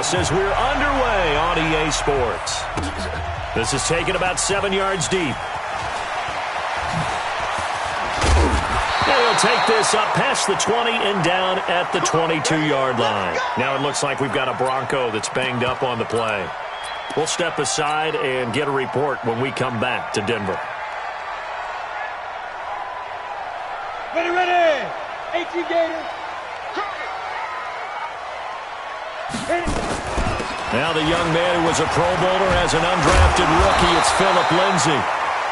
house as we're underway on EA Sports. This is taken about 7 yards deep. And he'll take this up past the 20 and down at the 22-yard line. Now it looks like we've got a Bronco that's banged up on the play. We'll step aside and get a report when we come back to Denver. Ready. 18 Gators. Now the young man who was a Pro Bowler as an undrafted rookie, it's Phillip Lindsay.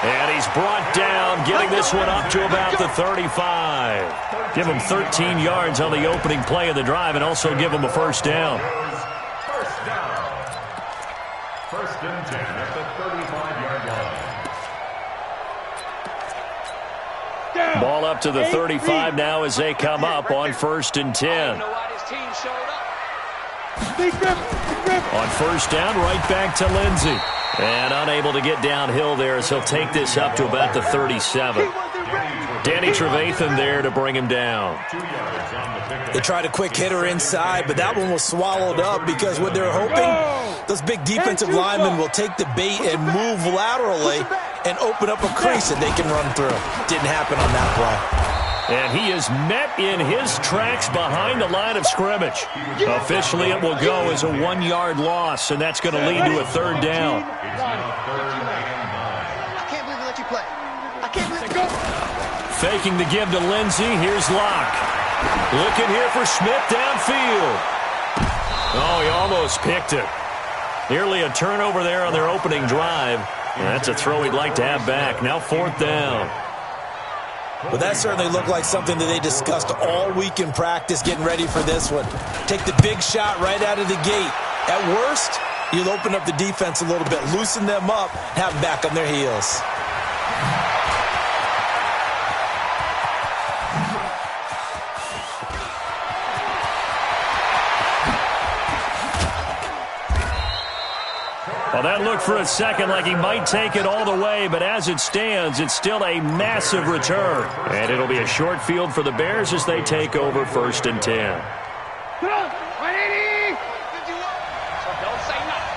And he's brought down, getting this one up to about the 35. Give him 13 yards on the opening play of the drive and also give him a first down. First and 10 at the 35-yard line. Ball up to the 35 now as they come up on first and 10. On first down, right back to Lindsay. And unable to get downhill there as he'll take this up to about the 37. Danny Trevathan there to bring him down. They tried a quick hitter inside, but that one was swallowed up because what they're hoping, those big defensive linemen will take the bait and move laterally and open up a crease that they can run through. Didn't happen on that play. And he is met in his tracks behind the line of scrimmage. Officially, it will go as a 1-yard loss, and that's going to lead to a third down. I can't believe we let you play. I can't believe it. Faking the give to Lindsay. Here's Locke. Looking here for Smith downfield. Oh, he almost picked it. Nearly a turnover there on their opening drive. And that's a throw he'd like to have back. Now fourth down. Well, that certainly looked like something that they discussed all week in practice getting ready for this one. Take the big shot right out of the gate. At worst, you'll open up the defense a little bit, loosen them up, have them back on their heels. Well, that looked for a second like he might take it all the way, but as it stands, it's still a massive return. And it'll be a short field for the Bears as they take over first and 10. Don't say nothing.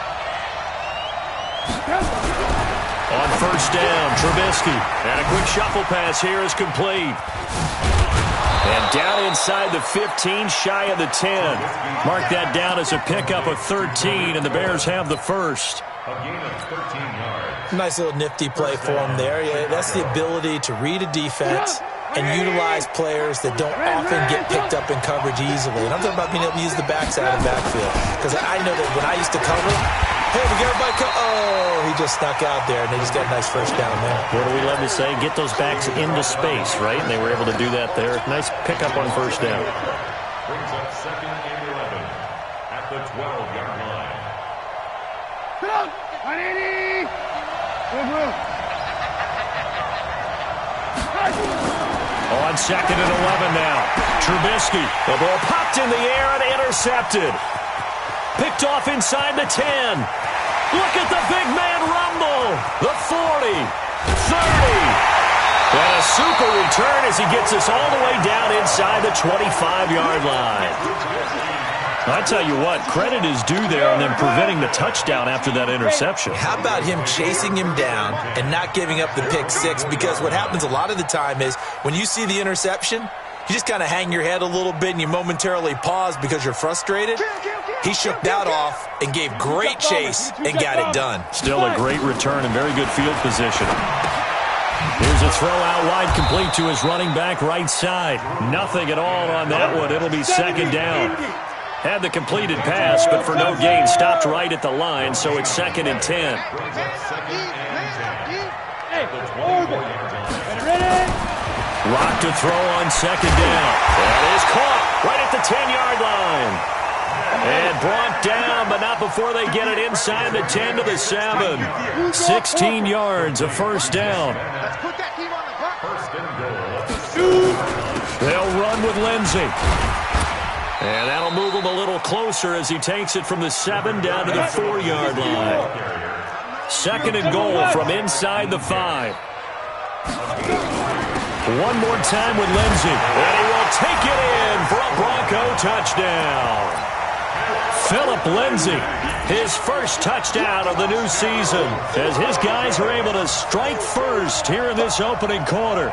On first down, Trubisky. And a quick shuffle pass here is complete. And down inside the 15, shy of the 10. Mark that down as a pickup of 13, and the Bears have the first. A gain of 13 yards. Nice little nifty play for them there. Yeah, that's the ability to read a defense and utilize players that don't often get picked up in coverage easily. And I'm talking about being able to use the backside of the backfield. Because I know that when I used to cover, hey, we get everybody he just snuck out there, and they just got a nice first down there. What do we love to say? Get those backs into space, right? And they were able to do that there. Nice pickup on first down. Brings up second and 11 at the 12-yard line. Sit down. 180. On second and 11 now. Trubisky. The ball popped in the air and intercepted. Picked off inside the 10. Look at the big man rumble. The 40. 30. And a super return as he gets us all the way down inside the 25-yard line. I tell you what, credit is due there on them preventing the touchdown after that interception. How about him chasing him down and not giving up the pick six? Because what happens a lot of the time is when you see the interception, you just kind of hang your head a little bit and you momentarily pause because you're frustrated. He shook that off and gave great chase and got it done. Still a great return and very good field position. Here's a throw out wide, complete to his running back right side. Nothing at all on that one. It'll be second down. Had the completed pass, but for no gain, stopped right at the line, so it's second and 10. Rock to throw on second down. That is caught right at the 10-yard line. And brought down, but not before they get it inside the 10 to the 7. 16 yards, a first down. They'll run with Lindsay. And that'll move him a little closer as he takes it from the 7 down to the 4-yard line. Second and goal from inside the 5. One more time with Lindsay. And he will take it in for a Bronco touchdown. Philip Lindsay, his first touchdown of the new season, as his guys are able to strike first here in this opening quarter.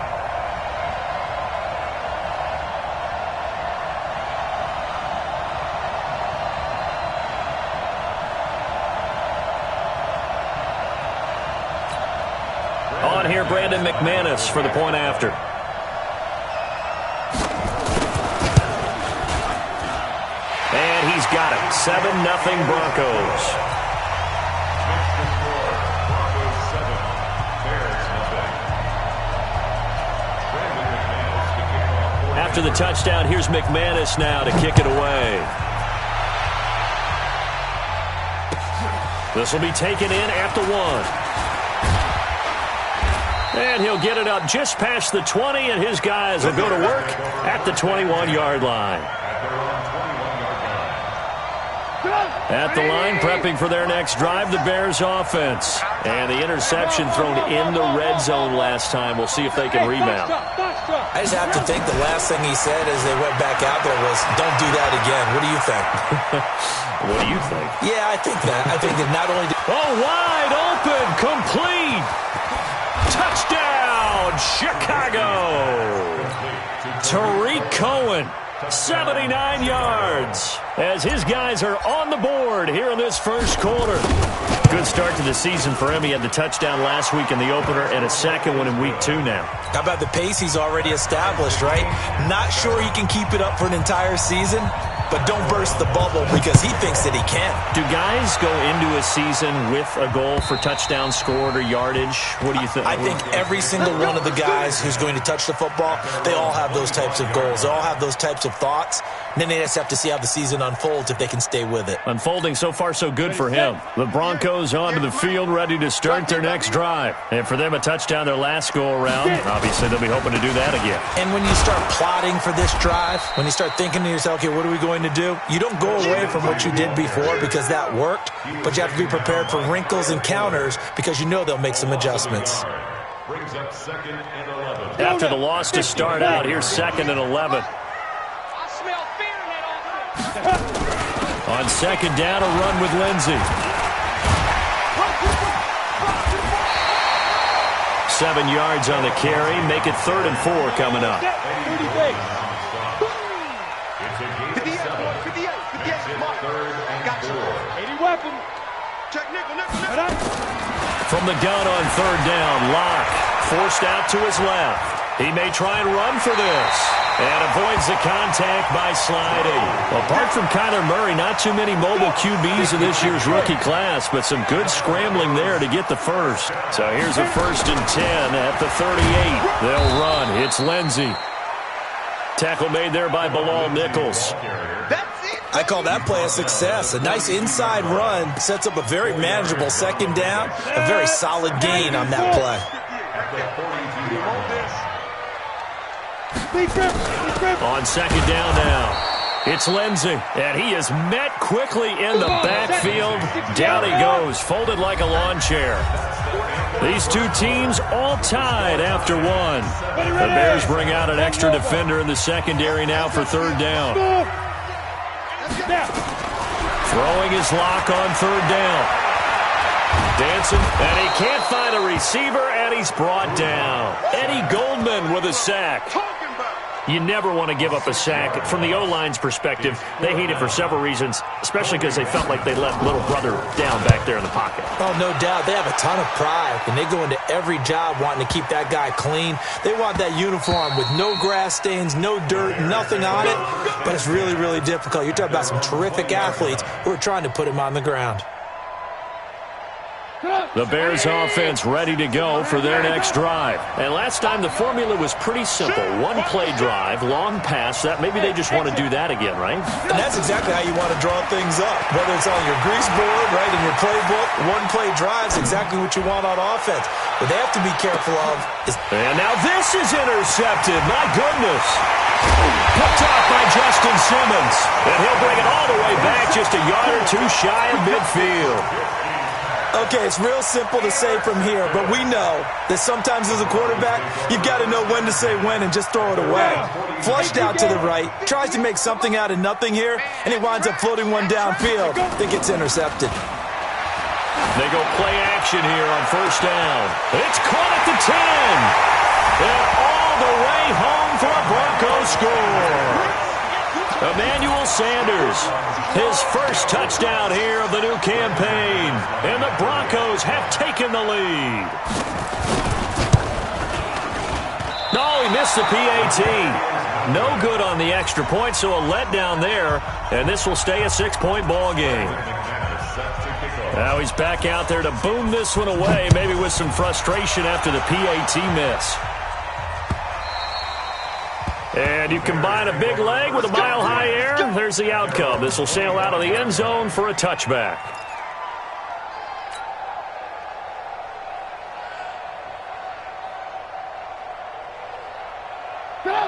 On here, Brandon McManus for the point after. And he's got it. 7-0 Broncos. After the touchdown, here's McManus now to kick it away. This will be taken in at the 1. And he'll get it up just past the 20, and his guys will go to work at the 21-yard line. At the line, prepping for their next drive, the Bears offense. And the interception thrown in the red zone last time. We'll see if they can rebound. I just have to think the last thing he said as they went back out there was, don't do that again. What do you think? What do you think? Yeah, I think that. I think that not only... wide open, complete. Touchdown, Chicago. Tariq Cohen, 79 yards, as his guys are on the board here in this first quarter. Good start to the season for him. He had the touchdown last week in the opener and a second one in week 2 now. How about the pace he's already established, right? Not sure he can keep it up for an entire season, but don't burst the bubble because he thinks that he can. Do guys go into a season with a goal for touchdowns scored or yardage? What do you think? I think every single one of the guys who's going to touch the football, they all have those types of goals. They all have those types of thoughts. And then they just have to see how the season unfolds if they can stay with it. Unfolding so far so good for him. The Broncos onto the field ready to start their next drive. And for them, a touchdown their last go-around. Obviously, they'll be hoping to do that again. And when you start plotting for this drive, when you start thinking to yourself, okay, what are we going to do? You don't go away from what you did before because that worked, but you have to be prepared for wrinkles and counters because you know they'll make some adjustments. After the loss to start out, here's 2nd and 11. On 2nd down, a run with Lindsay. 7 yards on the carry. Make it 3rd and 4 coming up. From the gun on 3rd down, Locke forced out to his left. He may try and run for this. And avoids the contact by sliding. Apart from Kyler Murray, not too many mobile QBs in this year's rookie class, but some good scrambling there to get the first. So here's a 1st and 10 at the 38. They'll run. It's Lindsay. Tackle made there by Bilal Nichols. I call that play a success. A nice inside run sets up a very manageable 2nd down. A very solid gain on that play. On 2nd down now, it's Lindsay, and he is met quickly in the backfield. Down he goes, folded like a lawn chair. These two teams all tied after 1. The Bears bring out an extra defender in the secondary now for 3rd down. Throwing his lock on 3rd down. Dancing, and he can't find a receiver, and he's brought down. Eddie Goldman with a sack. You never want to give up a sack. From the O-line's perspective, they hate it for several reasons, especially because they felt like they let little brother down back there in the pocket. Oh, no doubt. They have a ton of pride, and they go into every job wanting to keep that guy clean. They want that uniform with no grass stains, no dirt, nothing on it, but it's really, really difficult. You're talking about some terrific athletes who are trying to put him on the ground. The Bears offense ready to go for their next drive. And last time the formula was pretty simple. 1-play drive, long pass. That maybe they just want to do that again, right? And that's exactly how you want to draw things up. Whether it's on your grease board, right, in your playbook, 1-play drive's exactly what you want on offense. What they have to be careful of is... And now this is intercepted. My goodness. Picked off by Justin Simmons. And he'll bring it all the way back just a yard or two shy of midfield. Okay, it's real simple to say from here, but we know that sometimes as a quarterback, you've got to know when to say when and just throw it away. Flushed out to the right, tries to make something out of nothing here, and he winds up floating one downfield that gets intercepted. They go play action here on first down. It's caught at the 10. And all the way home for a Broncos score. Emmanuel Sanders, his first touchdown here of the new campaign. And the Broncos have taken the lead. No, he missed the PAT. No good on the extra point, so a letdown there. And this will stay a 6-point ball game. Now he's back out there to boom this one away, maybe with some frustration after the PAT miss. And you combine a big leg with a mile-high air, there's the outcome. This will sail out of the end zone for a touchback.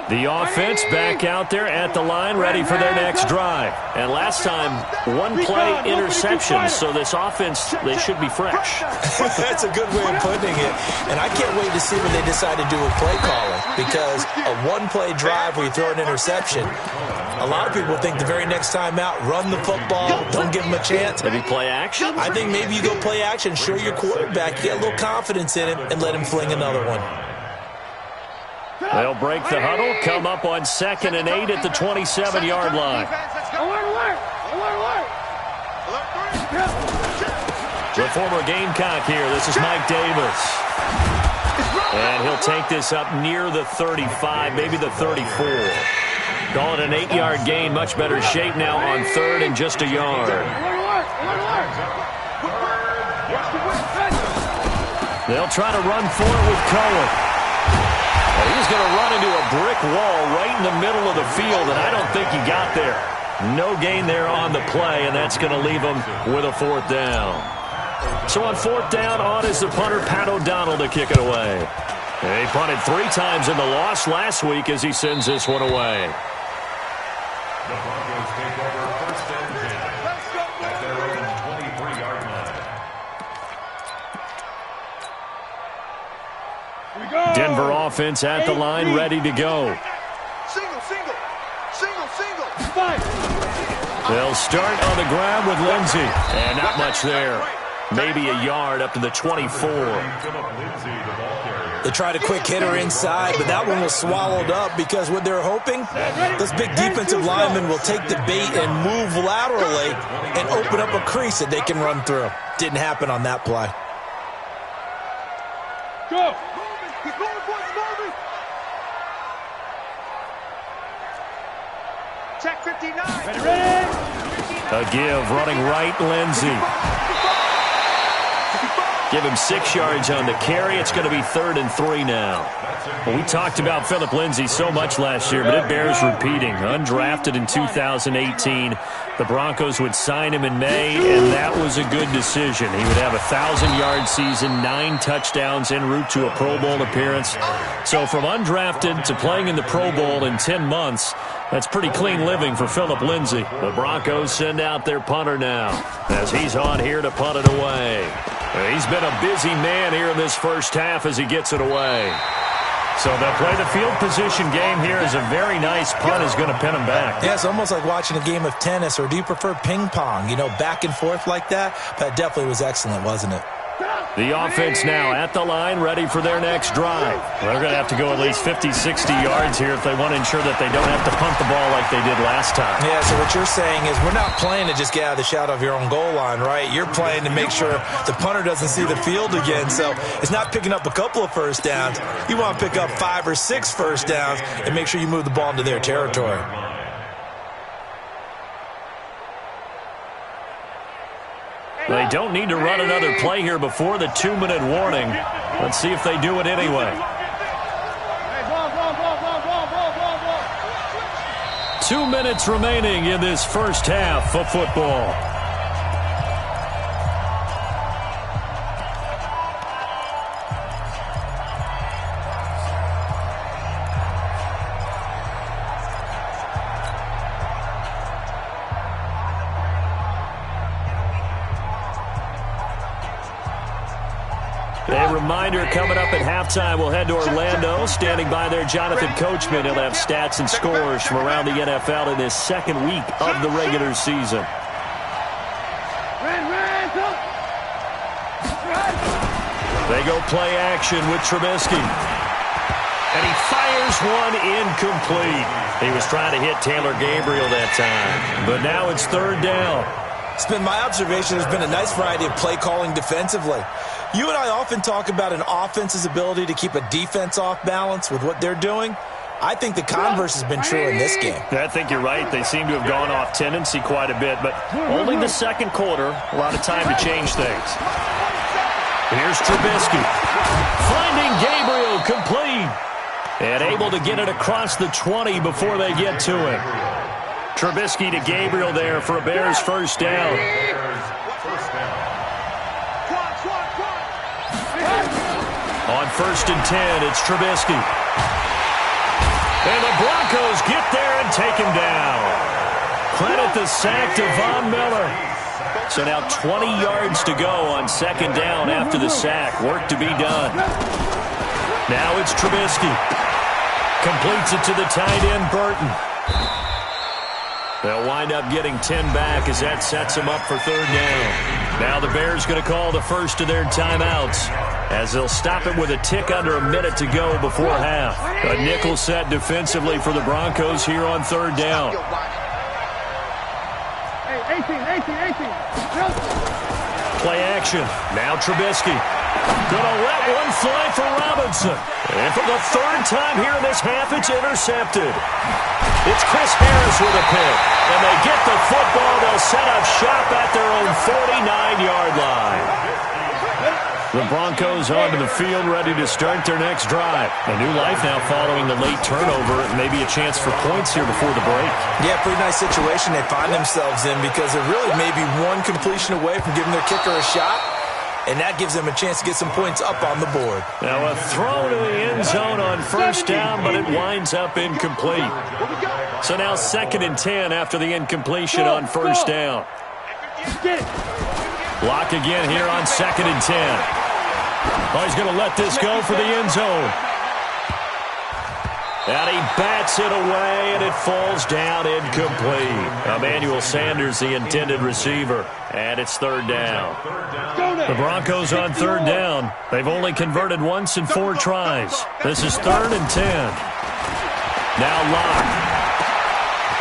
The offense back out there at the line, ready for their next drive. And last time, one-play interception, so this offense, they should be fresh. That's a good way of putting it. And I can't wait to see when they decide to do a play calling, because a one-play drive where you throw an interception, a lot of people think the very next time out, run the football, don't give them a chance. Maybe play action? I think maybe you go play action, show your quarterback, you get a little confidence in him, and let him fling another one. They'll break the huddle, come up on 2nd and 8 at the 27-yard line. The former Gamecock here. This is Mike Davis. And he'll take this up near the 35, maybe the 34. Call it an 8-yard gain. Much better shape now on 3rd and just a yard. They'll try to run for it with Cohen. He's going to run into a brick wall right in the middle of the field, and I don't think he got there. No gain there on the play, and that's going to leave him with a 4th down. So on 4th down, on is the punter, Pat O'Donnell, to kick it away. And he punted 3 times in the loss last week as he sends this one away. The Broncos take over 1st and 10 at their own 23-yard line. Denver offense at the line, ready to go. Single. They'll start on the ground with Lindsey. And not much there. Maybe a yard up to the 24. They tried a quick hitter inside, but that one was swallowed up because what they're hoping, this big defensive lineman will take the bait and move laterally and open up a crease that they can run through. Didn't happen on that play. Go! Check 59. Ready? A give, running right, Lindsey. Give him 6 yards on the carry. It's going to be 3rd and 3 now. Well, we talked about Philip Lindsey so much last year, but it bears repeating. Undrafted in 2018. The Broncos would sign him in May, and that was a good decision. He would have a 1,000-yard season, 9 touchdowns en route to a Pro Bowl appearance. So from undrafted to playing in the Pro Bowl in 10 months, that's pretty clean living for Philip Lindsey. The Broncos send out their punter now as he's on here to punt it away. He's been a busy man here in this first half as he gets it away. So they'll play the field position game here as a very nice punt is going to pin him back. Yeah, it's almost like watching a game of tennis, or do you prefer ping pong? You know, back and forth like that? That definitely was excellent, wasn't it? The offense now at the line, ready for their next drive. They're going to have to go at least 50, 60 yards here if they want to ensure that they don't have to punt the ball like they did last time. Yeah, so what you're saying is we're not playing to just get out of the shadow of your own goal line, right? You're playing to make sure the punter doesn't see the field again. So it's not picking up a couple of first downs. You want to pick up 5 or 6 first downs and make sure you move the ball into their territory. They don't need to run another play here before the 2-minute warning. Let's see if they do it anyway. 2 minutes remaining in this first half of football. A reminder coming up at halftime, we'll head to Orlando. Standing by there, Jonathan Coachman. He'll have stats and scores from around the NFL in this second week of the regular season. They go play action with Trubisky. And he fires one incomplete. He was trying to hit Taylor Gabriel that time. But now it's third down. It's been my observation there's been a nice variety of play calling defensively. You and I often talk about an offense's ability to keep a defense off balance with what they're doing. I think the converse has been true in this game. I think you're right. They seem to have gone off tendency quite a bit, but only the second quarter, a lot of time to change things. Here's Trubisky. Finding Gabriel complete. And able to get it across the 20 before they get to him. Trubisky to Gabriel there for a Bears first down. On 1st and 10, it's Trubisky. And the Broncos get there and take him down. Credit the sack to Von Miller. So now 20 yards to go on second down after the sack. Work to be done. Now it's Trubisky. Completes it to the tight end, Burton. They'll wind up getting 10 back as that sets them up for third down. Now the Bears going to call the first of their timeouts as they'll stop it with a tick under a minute to go before half. A nickel set defensively for the Broncos here on third down. Hey, 18. Play action. Now Trubisky. Gonna let one fly for Robinson. And for the third time here in this half, it's intercepted. It's Chris Harris with a pick. And they get the football. They'll set up shop at their own 49-yard line. The Broncos onto the field, ready to start their next drive. A new life now following the late turnover. Maybe a chance for points here before the break. Yeah, pretty nice situation they find themselves in because they're really maybe one completion away from giving their kicker a shot. And that gives them a chance to get some points up on the board. Now a throw to the end zone on first down, but it winds up incomplete. So now 2nd and 10 after the incompletion on first down. Block again here on 2nd and 10. Oh, he's going to let this go for the end zone. And he bats it away, and it falls down incomplete. Emmanuel Sanders, the intended receiver. And it's third down. The Broncos on third down. They've only converted once in 4 tries. This is 3rd and 10. Now Locke.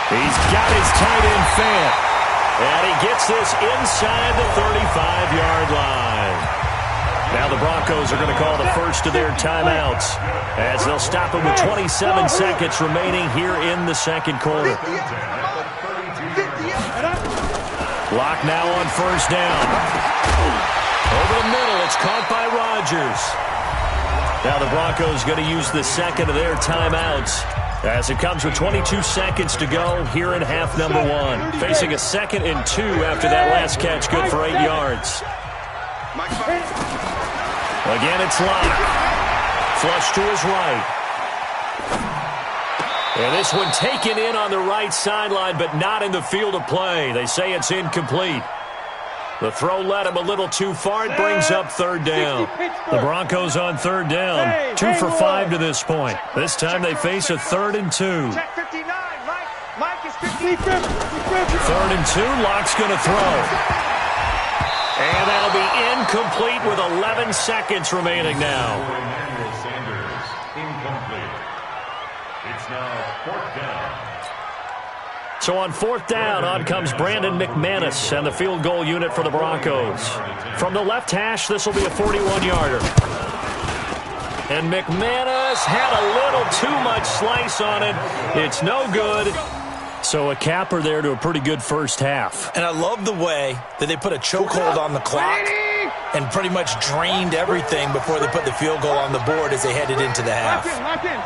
He's got his tight end fan. And he gets this inside the 35-yard line. Now the Broncos are going to call the first of their timeouts as they'll stop it with 27 seconds remaining here in the second quarter. Lock now on first down. Over the middle, it's caught by Rodgers. Now the Broncos going to use the second of their timeouts as it comes with 22 seconds to go here in half number 1. Facing a 2nd and 2 after that last catch, good for 8 yards. Again, it's Locke. Flush to his right. And this one taken in on the right sideline, but not in the field of play. They say it's incomplete. The throw led him a little too far. It brings up third down. The Broncos on third down. 2 for 5 to this point. This time they face a 3rd and 2. Check 59, Mike is 50. 3rd and 2, Locke's going to throw. And that'll be incomplete with 11 seconds remaining now. Emmanuel Sanders, incomplete. It's now 4th down. So on 4th down, on comes Brandon McManus and the field goal unit for the Broncos. From the left hash, this will be a 41-yarder. And McManus had a little too much slice on it. It's no good. So a capper there to a pretty good first half. And I love the way that they put a chokehold on the clock and pretty much drained everything before they put the field goal on the board as they headed into the half. Lock in.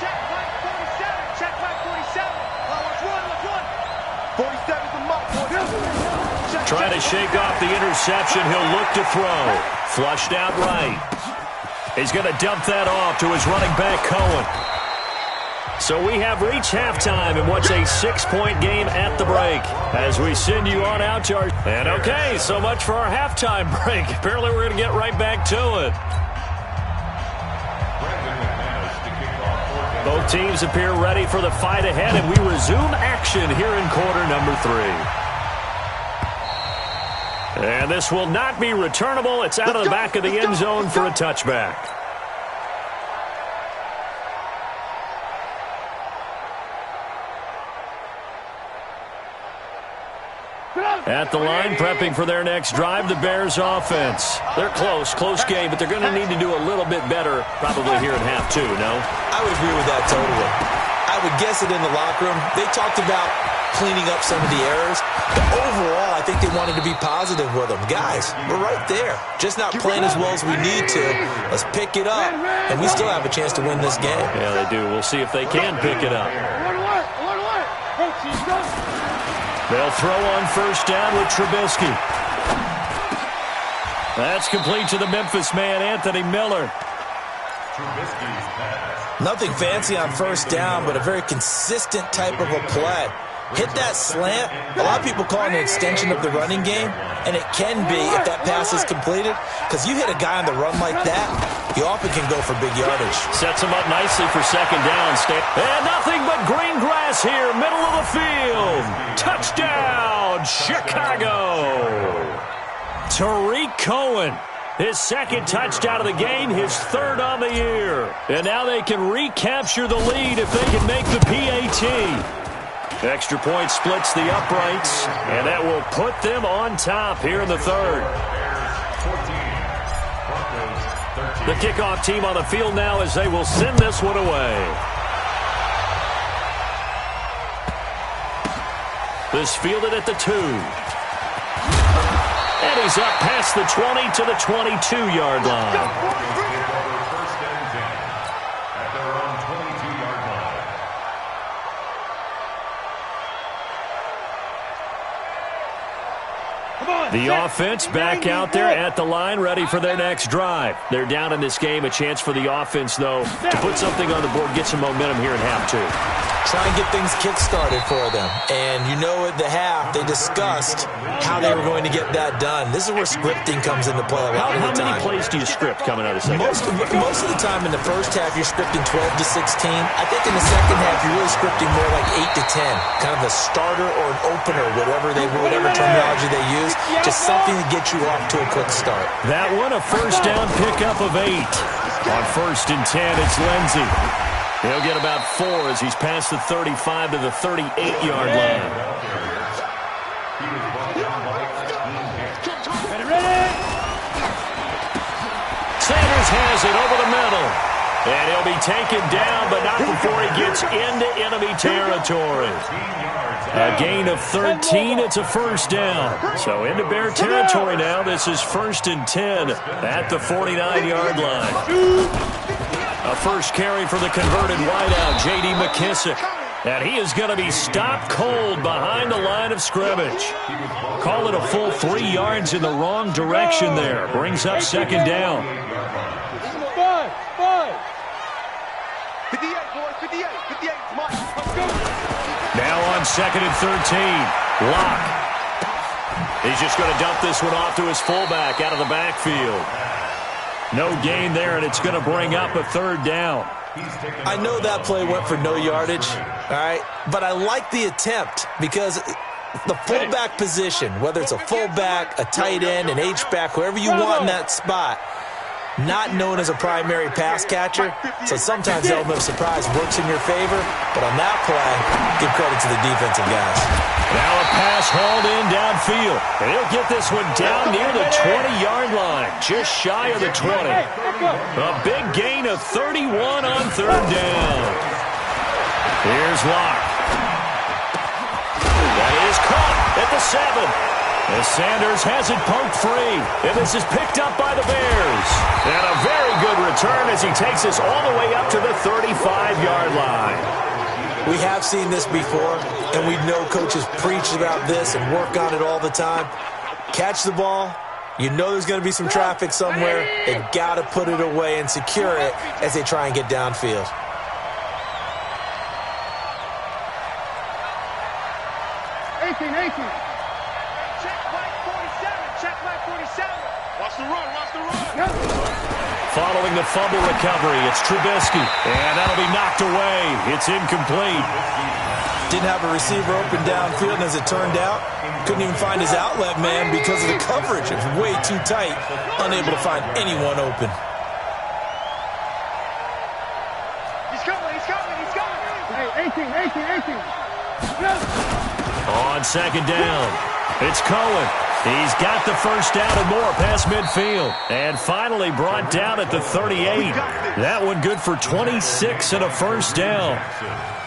Check Mike 47. Check Mike 47. Let's run. 47's a muck. Trying to shake off the interception. He'll look to throw. Flushed out right. He's going to dump that off to his running back, Cohen. So we have reached halftime in what's a 6-point game at the break. As we send you on out to our... And okay, so much for our halftime break. Apparently we're going to get right back to it. Both teams appear ready for the fight ahead, and we resume action here in quarter number 3. And this will not be returnable. It's out of the back of the end zone for a touchback. At the line, prepping for their next drive, the Bears offense. They're close game, but they're going to need to do a little bit better probably here at half 2, no? I would agree with that totally. I would guess it in the locker room. They talked about cleaning up some of the errors, but overall, I think they wanted to be positive with them. Guys, we're right there. Just not playing as well as we need to. Let's pick it up, and we still have a chance to win this game. Yeah, they do. We'll see if they can pick it up. They'll throw on first down with Trubisky. That's complete to the Memphis man, Anthony Miller. Nothing fancy on first down, but a very consistent type of a play. Hit that slant. A lot of people call it an extension of the running game, and it can be if that pass is completed, because you hit a guy on the run like that, you often can go for big yardage. Sets him up nicely for second down. And nothing but green grass here, middle of the field. Touchdown, Chicago. Tariq Cohen, his second touchdown of the game, his third on the year. And now they can recapture the lead if they can make the PAT. Extra point splits the uprights, and that will put them on top here in the third. The kickoff team on the field now as they will send this one away. This fielded at the 2. And he's up past the 20 to the 22-yard line. The offense back out there at the line, ready for their next drive. They're down in this game. A chance for the offense, though, to put something on the board, get some momentum here in half 2. Try and get things kick-started for them. And you know at the half, they discussed how they were going to get that done. This is where scripting comes into play a lot of the time. How many plays do you script coming out of the second? Most of the time in the first half, you're scripting 12 to 16. I think in the second half, you're really scripting more like 8 to 10. Kind of a starter or an opener, whatever terminology they use. Just something to get you off to a quick start. That one, a first down pickup of 8. On first and 10, it's Lindsey. He'll get about 4 as he's past the 35 to the 38-yard line. Sanders has it over the middle. And he'll be taken down, but not before he gets into enemy territory. A gain of 13, it's a first down. So into Bear territory now. This is first and 10 at the 49-yard line. A first carry for the converted wideout, J.D. McKissick. And he is going to be stopped cold behind the line of scrimmage. Call it a full 3 yards in the wrong direction there. Brings up second down. 58, boys, 58, Now on second and 13. Locke. He's just going to dump this one off to his fullback out of the backfield. No gain there, and it's going to bring up a third down. I know that play went for no yardage, all right, but I like the attempt because the fullback position, whether it's a fullback, a tight end, an H-back, whoever you want in that spot, not known as a primary pass catcher, so sometimes the element of surprise works in your favor, but on that play, give credit to the defensive guys. Now a pass hauled in downfield, and he'll get this one down near the 20-yard line, just shy of the 20. A big gain of 31 on third down. Here's Locke. That is caught at the 7. As Sanders has it poked free, and this is picked up by the Bears. And a very good return as he takes us all the way up to the 35-yard line. We have seen this before, and we know coaches preach about this and work on it all the time. Catch the ball. You know there's going to be some traffic somewhere. They've got to put it away and secure it as they try and get downfield. Check flag 47. Check flag 47. Watch the run, watch the run. Following the fumble recovery, it's Trubisky. And that'll be knocked away. It's incomplete. Didn't have a receiver open downfield, and as it turned out, couldn't even find his outlet man because of the coverage. It was way too tight, unable to find anyone open. He's coming, he's coming, he's coming. Hey, 18. On second down, it's Cohen. He's got the first down and more past midfield. And finally brought down at the 38. That one good for 26 and a first down.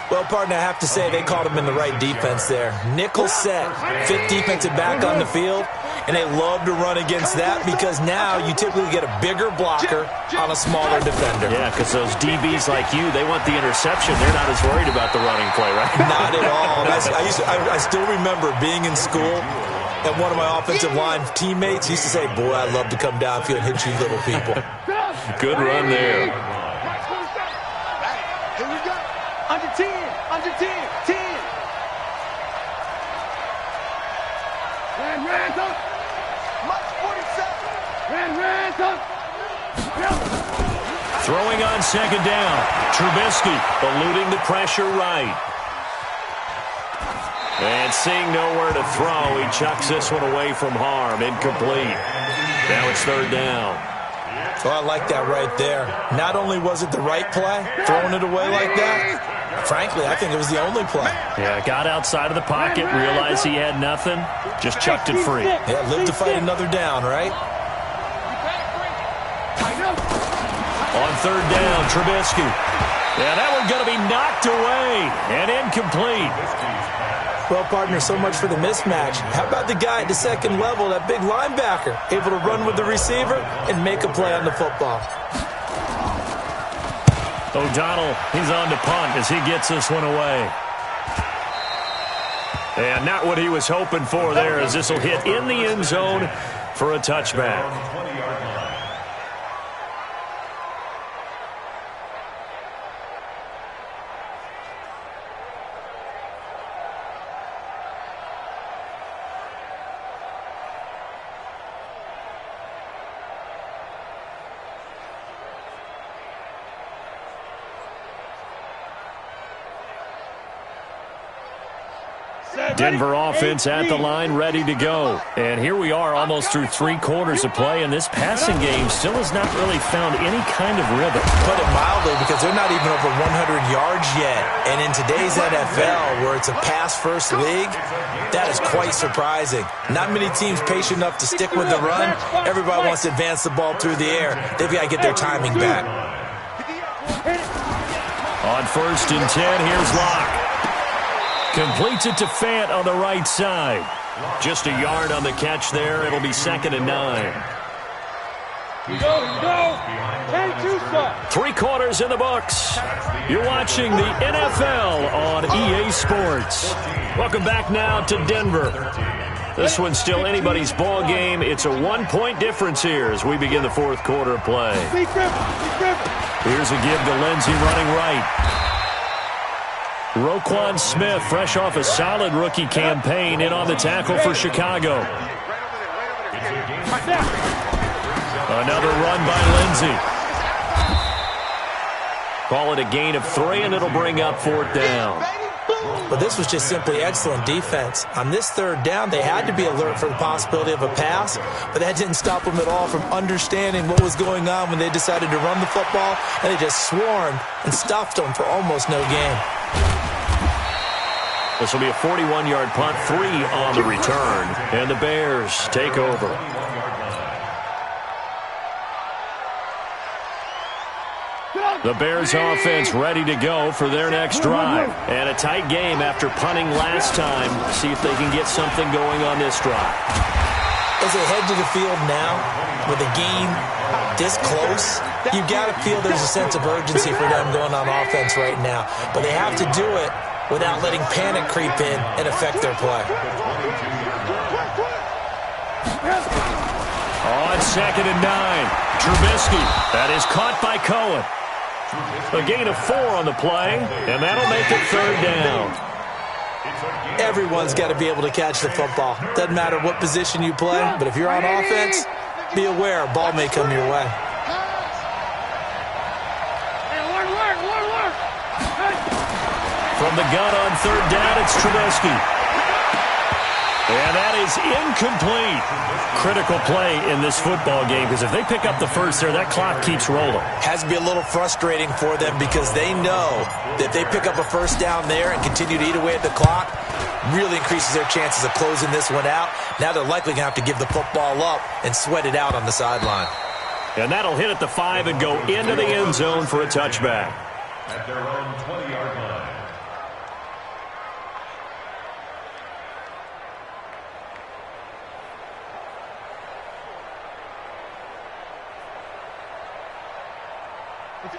Well, partner, I have to say they called him in the right defense there. Nickel set, fifth defensive back on the field, and they love to run against that because now you typically get a bigger blocker on a smaller defender. Yeah, because those DBs like you, they want the interception. They're not as worried about the running play, right? Not at all. I still remember being in school, and one of my offensive line teammates used to say, boy, I'd love to come downfield and hit you little people. Good run there. Here we go. Under 10, under 10, 10. Red up. March 47. Red up. Throwing on second down. Trubisky eluding the pressure right. And seeing nowhere to throw, he chucks this one away from harm. Incomplete. Now it's third down. Oh, I like that right there. Not only was it the right play, throwing it away like that, frankly, I think it was the only play. Yeah, got outside of the pocket, realized he had nothing, just chucked it free. Yeah, live to fight another down, right? On third down, Trubisky. Yeah, that one's going to be knocked away and incomplete. Well, partner, so much for the mismatch. How about the guy at the second level, that big linebacker, able to run with the receiver and make a play on the football? O'Donnell, he's on to punt as he gets this one away. And not what he was hoping for there, as this will hit in the end zone for a touchback. Denver offense at the line, ready to go. And here we are almost through 3 quarters of play, and this passing game still has not really found any kind of rhythm. Put it mildly, because they're not even over 100 yards yet. And in today's NFL, where it's a pass-first league, that is quite surprising. Not many teams patient enough to stick with the run. Everybody wants to advance the ball through the air. They've got to get their timing back. On first and 10, here's Locke. Completes it to Fant on the right side. Just a yard on the catch there. It'll be second and 9. Go. 10-2 3 quarters in the books. You're watching the NFL on EA Sports. Welcome back now to Denver. This one's still anybody's ball game. It's a 1-point difference here as we begin the fourth quarter of play. Here's a give to Lindsey running right. Roquan Smith, fresh off a solid rookie campaign, in on the tackle for Chicago. Another run by Lindsey. Call it a gain of 3, and it'll bring up fourth down. But this was just simply excellent defense. On this third down, they had to be alert for the possibility of a pass, but that didn't stop them at all from understanding what was going on when they decided to run the football, and they just swarmed and stuffed them for almost no gain. This will be a 41-yard punt, 3 on the return, and the Bears take over. The Bears offense ready to go for their next drive. And a tight game after punting last time. See if they can get something going on this drive. As they head to the field now, with a game this close, you've got to feel there's a sense of urgency for them going on offense right now. But they have to do it without letting panic creep in and affect their play. On second and 9, Trubisky. That is caught by Cohen. A gain of 4 on the play, and that'll make it third down. Everyone's got to be able to catch the football. Doesn't matter what position you play, but if you're on offense, be aware a ball may come your way. From the gun on third down, it's Trubisky. And that is incomplete. Critical play in this football game, because if they pick up the first there, that clock keeps rolling. Has to be a little frustrating for them because they know that if they pick up a first down there and continue to eat away at the clock, really increases their chances of closing this one out. Now they're likely going to have to give the football up and sweat it out on the sideline. And that'll hit at the 5 and go into the end zone for a touchback. At their own 20-yard line.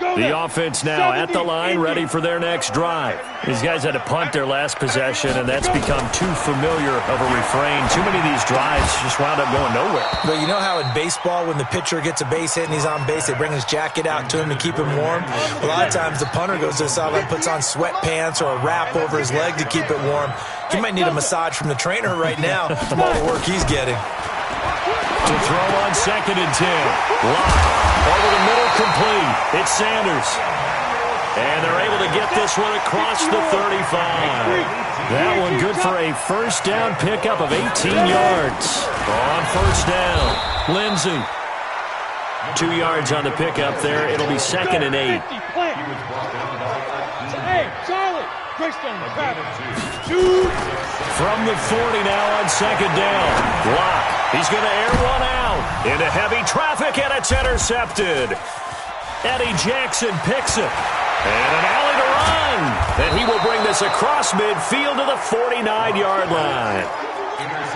The offense now at the line, ready for their next drive. These guys had to punt their last possession, and that's become too familiar of a refrain. Too many of these drives just wound up going nowhere. But you know how in baseball, when the pitcher gets a base hit and he's on base, they bring his jacket out to him to keep him warm? A lot of times the punter goes to the sideline, puts on sweatpants or a wrap over his leg to keep it warm. He might need a massage from the trainer right now from all the work he's getting. To throw on 2nd and 10. Lock. Over the middle, complete. It's Sanders. And they're able to get this one across the 35. That one good for a first down pickup of 18 yards. On first down, Lindsey. 2 yards on the pickup there. It'll be 2nd and 8. Hey, Charlie. From the 40 now on 2nd down. Lock. He's going to air one out into heavy traffic, and it's intercepted. Eddie Jackson picks it. And an alley to run. And he will bring this across midfield to the 49-yard line.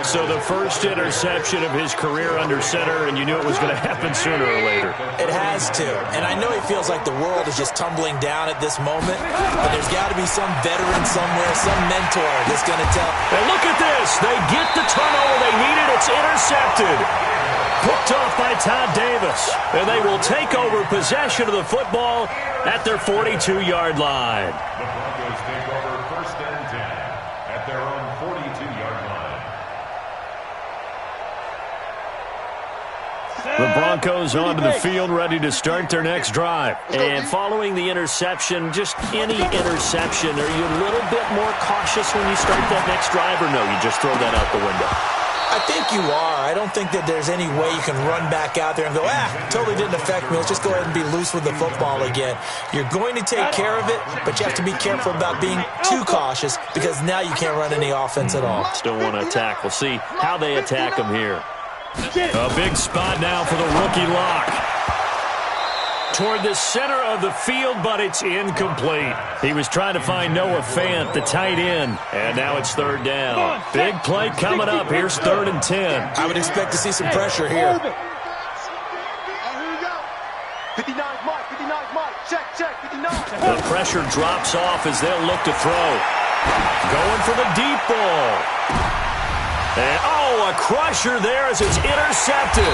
So the first interception of his career under center, and you knew it was going to happen sooner or later. It has to. And I know he feels like the world is just tumbling down at this moment, but there's got to be some veteran somewhere, some mentor that's going to tell. And look at this. They get the turnover they needed. It's intercepted. Picked off by Todd Davis. And they will take over possession of the football at their 42-yard line. The Broncos take over 1st and 10 at their own 42-yard line. The Broncos onto the field, ready to start their next drive. And following the interception, just any interception, are you a little bit more cautious when you start that next drive, or no, you just throw that out the window? I think you are. I don't think that there's any way you can run back out there and go, totally didn't affect me. Let's just go ahead and be loose with the football again. You're going to take care of it, but you have to be careful about being too cautious because now you can't run any offense at all. Still want to attack. We'll see how they attack them here. A big spot now for the rookie Lock. Toward the center of the field, but it's incomplete. He was trying to find Noah Fant, the tight end, and now it's 3rd down. Big play coming up. Here's 3rd and 10. I would expect to see some pressure here. 59 Mike, check, 59. The pressure drops off as they'll look to throw. Going for the deep ball. And, a crusher there as it's intercepted.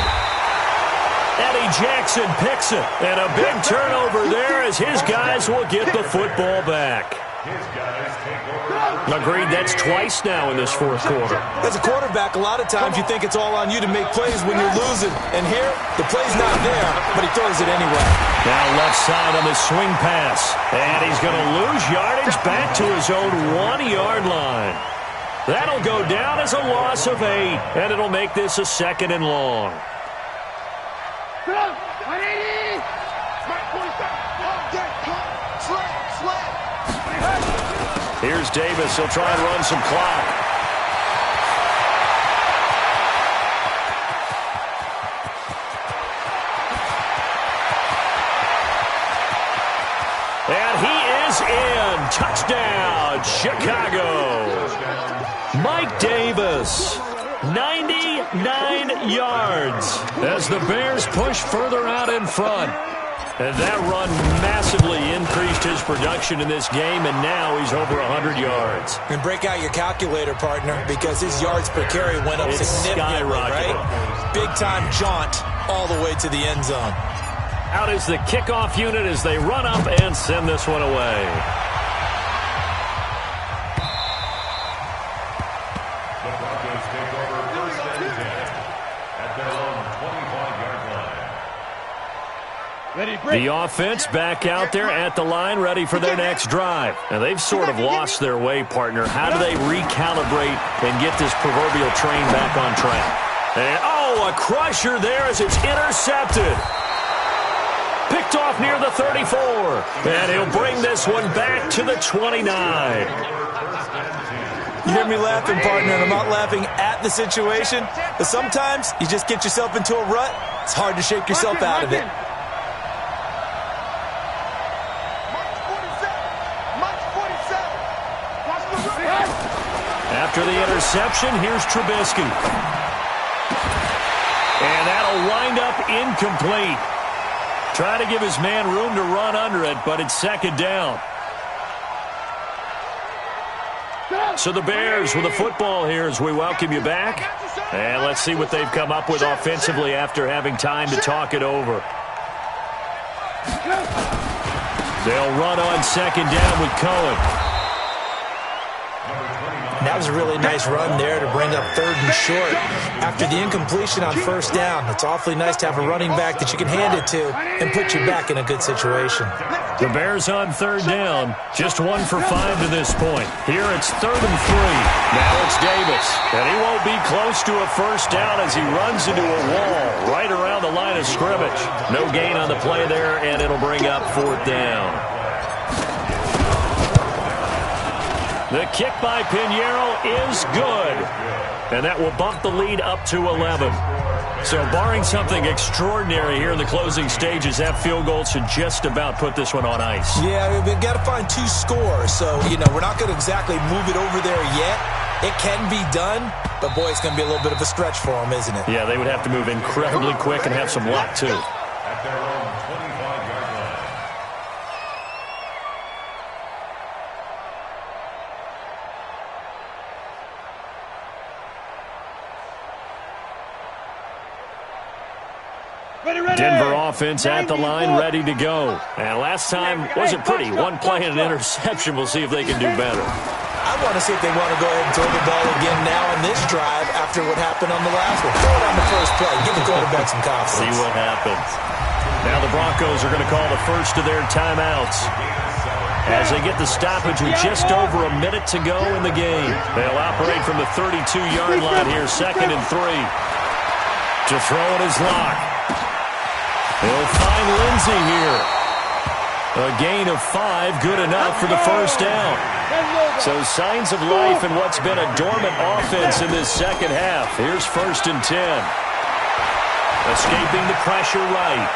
Eddie Jackson picks it. And a big turnover there as his guys will get the football back. Agreed, that's twice now in this 4th quarter. As a quarterback, a lot of times you think it's all on you to make plays when you're losing. And here, the play's not there, but he throws it anyway. Now left side on the swing pass. And he's going to lose yardage back to his own 1-yard line. That'll go down as a loss of 8, and it'll make this a 2nd and long. Here's Davis. He'll try and run some clock. And he is in. Touchdown, Chicago. Mike Davis, 99 yards as the Bears push further out in front. And that run massively increased his production in this game, and now he's over 100 yards. And break out your calculator, partner, because his yards per carry went up significantly, right? Big-time jaunt all the way to the end zone. Out is the kickoff unit as they run up and send this one away. The offense back out there at the line, ready for their next drive. Now, they've sort of lost their way, partner. How do they recalibrate and get this proverbial train back on track? And, oh, a crusher there as it's intercepted. Picked off near the 34. And he'll bring this one back to the 29. You hear me laughing, partner, and I'm not laughing at the situation, but sometimes you just get yourself into a rut. It's hard to shake yourself out of it. After the interception, here's Trubisky. And that'll wind up incomplete. Try to give his man room to run under it, but it's second down. So the Bears with the football here as we welcome you back. And let's see what they've come up with offensively after having time to talk it over. They'll run on second down with Cohen. That was a really nice run there to bring up third and short. After the incompletion on first down, it's awfully nice to have a running back that you can hand it to and put you back in a good situation. The Bears on third down, just 1 for 5 to this point. Here it's 3rd and 3. Now it's Davis, and he won't be close to a first down as he runs into a wall right around the line of scrimmage. No gain on the play there, and it'll bring up 4th down. The kick by Pinheiro is good. And that will bump the lead up to 11. So barring something extraordinary here in the closing stages, that field goal should just about put this one on ice. Yeah, we've got to find 2 scores. So, we're not going to exactly move it over there yet. It can be done, but boy, it's going to be a little bit of a stretch for them, isn't it? Yeah, they would have to move incredibly quick and have some luck, too. At their own 25-yard line. Denver offense at the line, ready to go. And last time wasn't pretty. One play and an interception. We'll see if they can do better. I want to see if they want to go ahead and throw the ball again now on this drive after what happened on the last one. Throw it on the first play. Give the quarterback some confidence. See what happens. Now the Broncos are going to call the first of their timeouts as they get the stoppage with just over a minute to go in the game. They'll operate from the 32-yard line here, 2nd and 3. To throw it is Locke. He'll find Lindsey here. A gain of 5, good enough for the first down. So signs of life in what's been a dormant offense in this second half. Here's 1st and 10. Escaping the pressure right.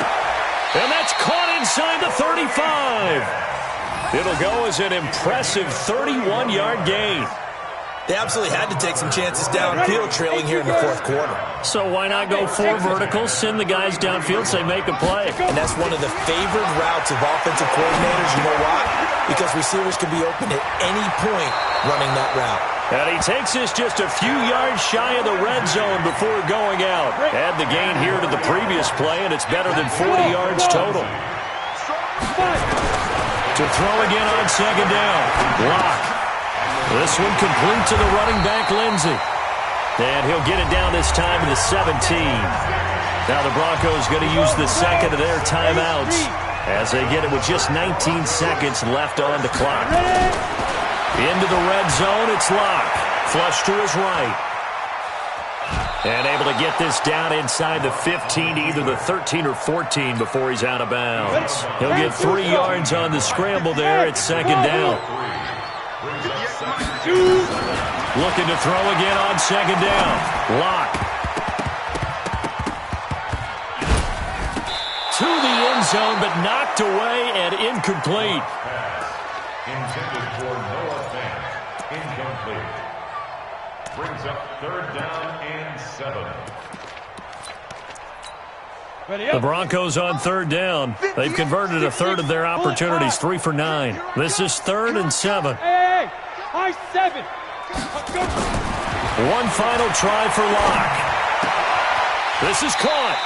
And that's caught inside the 35. It'll go as an impressive 31-yard gain. They absolutely had to take some chances downfield trailing here in the 4th quarter. So why not go 4 verticals, send the guys downfield, say make a play? And that's one of the favored routes of offensive coordinators. You know why? Because receivers can be open at any point running that route. And he takes this just a few yards shy of the red zone before going out. Add the gain here to the previous play, and it's better than 40 yards total. To throw again on second down. Block. This one complete to the running back, Lindsey. And he'll get it down this time to the 17. Now the Broncos going to use the second of their timeouts as they get it with just 19 seconds left on the clock. Into the red zone, it's Locke. Flush to his right. And able to get this down inside the 15 to either the 13 or 14 before he's out of bounds. He'll get 3 yards on the scramble there. It's second down. Looking to throw again on second down. Locke. To the end zone, but knocked away and incomplete. Intended for no offense. Incomplete. Brings up 3rd down and 7. The Broncos on 3rd down. They've converted a third of their opportunities, 3 for 9. This is 3rd and 7. Hey, high 7. One final try for Locke. This is caught.